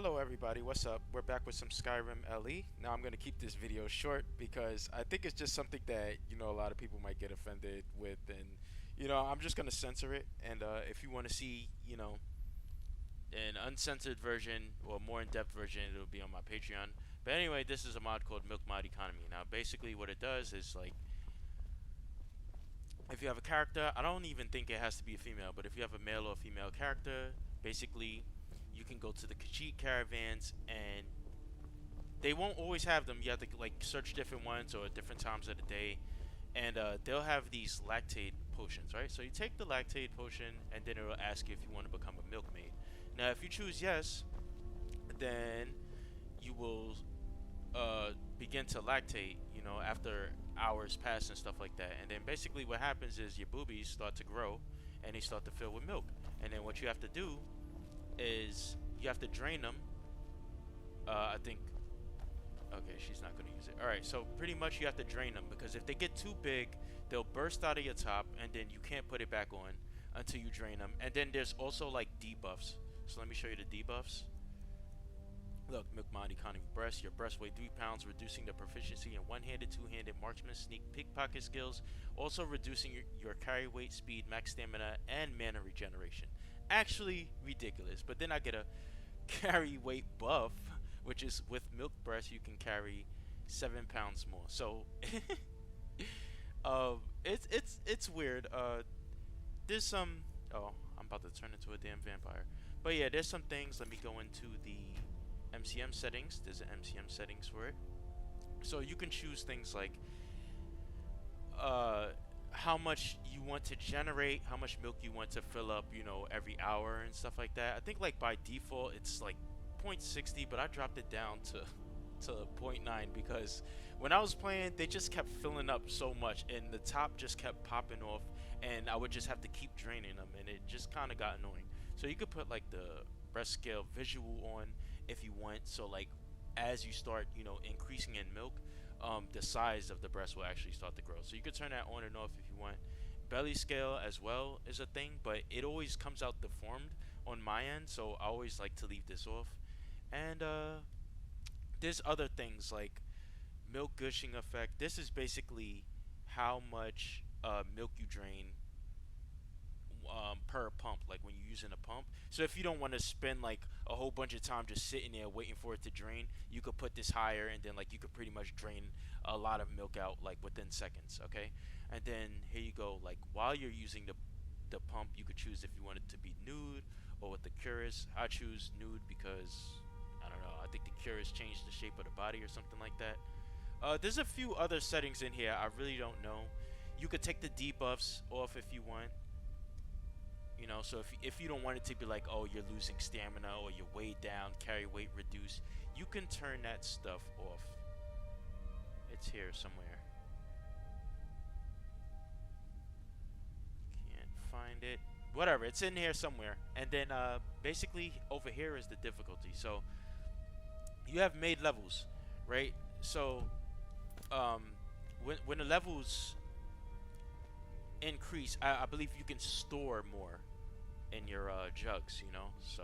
Hello everybody, what's up? We're back with some Skyrim LE. Now I'm going to keep this video short because I think it's just something that, a lot of people might get offended with, and I'm just going to censor it. And if you want to see, an uncensored version or more in-depth version, it'll be on my Patreon. But anyway, this is a mod called Milk Mod Economy. Now basically what it does is, like, if you have a character, I don't even think it has to be a female, but if you have a male or female character, basically you can go to the Khajiit caravans, and they won't always have them. You have to like search different ones or different times of the day, and they'll have these lactate potions, right? So you take the lactate potion, and then it'll ask you if you want to become a milkmaid. Now, if you choose yes, then you will begin to lactate, after hours pass and stuff like that. And then basically what happens is your boobies start to grow, and they start to fill with milk. And then what you have to do is you have to drain them. I think, okay, she's not going to use it. Alright, so pretty much you have to drain them, because if they get too big, they'll burst out of your top, and then you can't put it back on until you drain them. And then there's also like debuffs. So let me show you the debuffs. Look, Milk Mod Economy Breast. Your breasts weigh 3 pounds, reducing the proficiency in one-handed, two-handed marksman, sneak, pickpocket skills. Also reducing your carry weight, speed, max stamina, and mana regeneration. Actually ridiculous. But then I get a carry weight buff, which is with milk breast you can carry 7 pounds more. So it's weird. There's some. Oh, I'm about to turn into a damn vampire. But yeah, there's some things. Let me go into the Mcm Settings. There's an Mcm Settings for it. So you can choose things like how much you want to generate, how much milk you want to fill up, every hour and stuff like that. I think like by default it's like 0.60, but I dropped it down to 0.9 because when I was playing, they just kept filling up so much, and the top just kept popping off, and I would just have to keep draining them, and it just kind of got annoying. So you could put like the breast scale visual on if you want. So like as you start, increasing in milk, the size of the breast will actually start to grow. So you could turn that on and off if you want. Belly scale as well is a thing, but it always comes out deformed on my end, so I always like to leave this off. And there's other things like milk gushing effect. This is basically how much milk you drain per pump, like when you're using a pump. So if you don't want to spend like a whole bunch of time just sitting there waiting for it to drain, you could put this higher, and then like you could pretty much drain a lot of milk out like within seconds. Okay, and then here you go, like while you're using the pump, you could choose if you want it to be nude or with the Curious. I choose nude because I don't know, I think the Curious changed the shape of the body or something like that. There's a few other settings in here I really don't know. You could take the debuffs off if you want. So if you don't want it to be like, oh, you're losing stamina or you're weighed down, carry weight reduced, you can turn that stuff off. It's here somewhere. Can't find it. Whatever, it's in here somewhere. And then basically over here is the difficulty. So you have made levels, right? So when the levels increase, I believe you can store more in your jugs, so,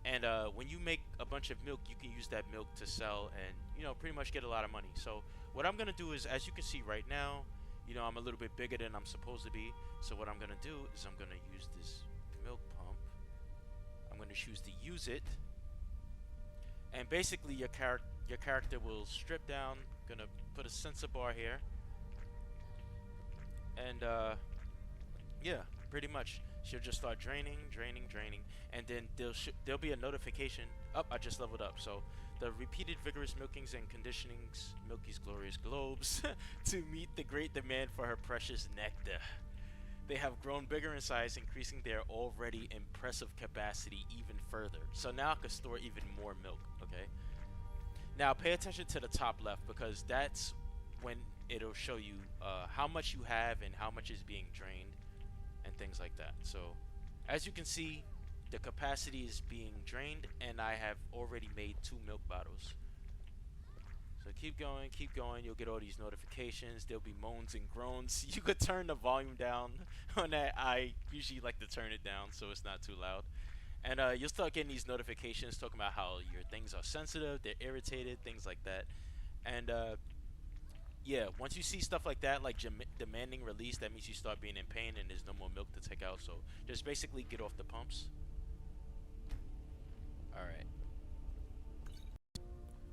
and when you make a bunch of milk, you can use that milk to sell and pretty much get a lot of money. So what I'm gonna do is, as you can see right now, I'm a little bit bigger than I'm supposed to be. So what I'm gonna do is I'm gonna use this milk pump. I'm gonna choose to use it, and basically your character will strip down. Gonna put a sensor bar here, and yeah, pretty much she'll just start draining, and then there'll be a notification. Oh, I just leveled up. So the repeated vigorous milkings and conditionings, Milky's glorious globes, to meet the great demand for her precious nectar. They have grown bigger in size, increasing their already impressive capacity even further. So now I can store even more milk. Okay, now pay attention to the top left, because that's when it'll show you how much you have and how much is being drained and things like that. So as you can see, the capacity is being drained, and I have already made 2 milk bottles. So keep going, you'll get all these notifications. There'll be moans and groans. You could turn the volume down on that. I usually like to turn it down so it's not too loud. And you'll start getting these notifications talking about how your things are sensitive, they're irritated, things like that. And yeah, once you see stuff like that, like demanding release, that means you start being in pain and there's no more milk to take out. So just basically get off the pumps. All right.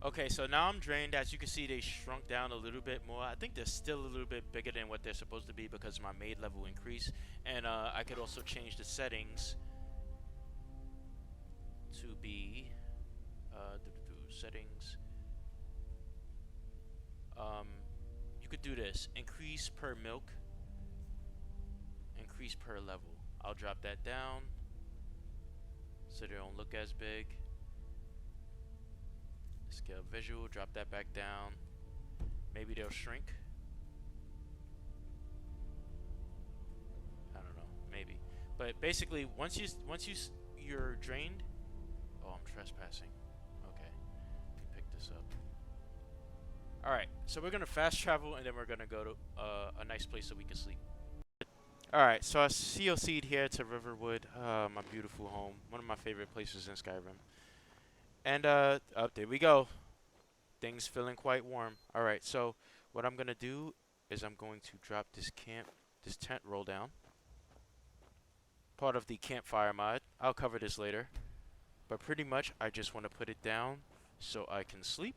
Okay, so now I'm drained. As you can see, they shrunk down a little bit more. I think they're still a little bit bigger than what they're supposed to be because my maid level increased. And I could also change the settings to be settings. You could do this: increase per milk, increase per level. I'll drop that down so they don't look as big. Scale visual, drop that back down. Maybe they'll shrink. I don't know, maybe. But basically, once you're drained. Oh, I'm trespassing. Okay, let me pick this up. All right, so we're gonna fast travel and then we're gonna go to a nice place so we can sleep. All right, so I COC'd here to Riverwood, my beautiful home, one of my favorite places in Skyrim. And oh, there we go. Things feeling quite warm. All right, so what I'm gonna do is I'm going to drop this tent roll down. Part of the campfire mod. I'll cover this later. But pretty much, I just want to put it down so I can sleep.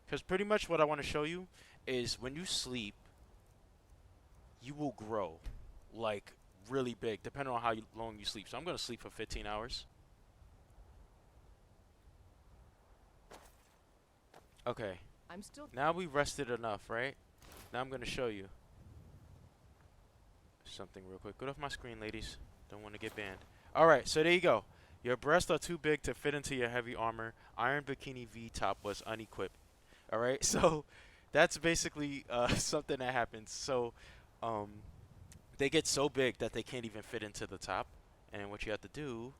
Because pretty much what I want to show you is when you sleep, you will grow like really big depending on how long you sleep. So I'm going to sleep for 15 hours. Okay. Now we rested enough, right? Now I'm going to show you something real quick. Get off my screen, ladies. Don't want to get banned. Alright, so there you go. Your breasts are too big to fit into your heavy armor. Iron Bikini V top was unequipped. Alright, so that's basically something that happens. So they get so big that they can't even fit into the top. And what you have to do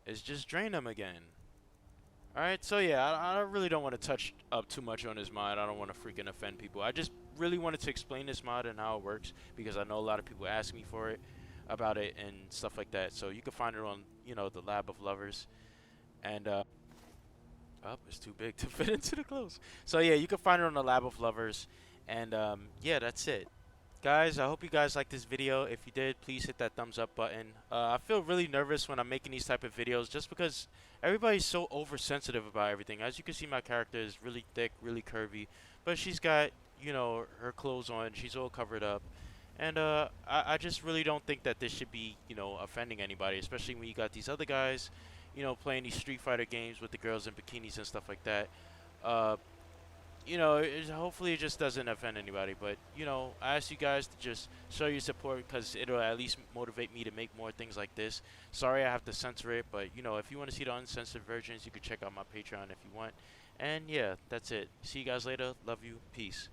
is just drain them again. Alright, so yeah, I really don't want to touch up too much on this mod. I don't want to freaking offend people. I just really wanted to explain this mod and how it works because I know a lot of people ask me for it, about it and stuff like that. So you can find it on, you know, the Lab of Lovers. And oh, it's too big to fit into the clothes. So yeah, you can find it on the Lab of Lovers. And yeah, that's it. Guys, I hope you guys liked this video. If you did, please hit that thumbs up button. I feel really nervous when I'm making these type of videos just because everybody's so oversensitive about everything. As you can see, my character is really thick, really curvy, but she's got, you know, her clothes on. She's all covered up. And I just really don't think that this should be, you know, offending anybody, especially when you got these other guys, you know, playing these Street Fighter games with the girls in bikinis and stuff like that. You know, hopefully it just doesn't offend anybody. But, you know, I ask you guys to just show your support because it'll at least motivate me to make more things like this. Sorry I have to censor it, but, you know, if you want to see the uncensored versions, you can check out my Patreon if you want. And, yeah, that's it. See you guys later. Love you. Peace.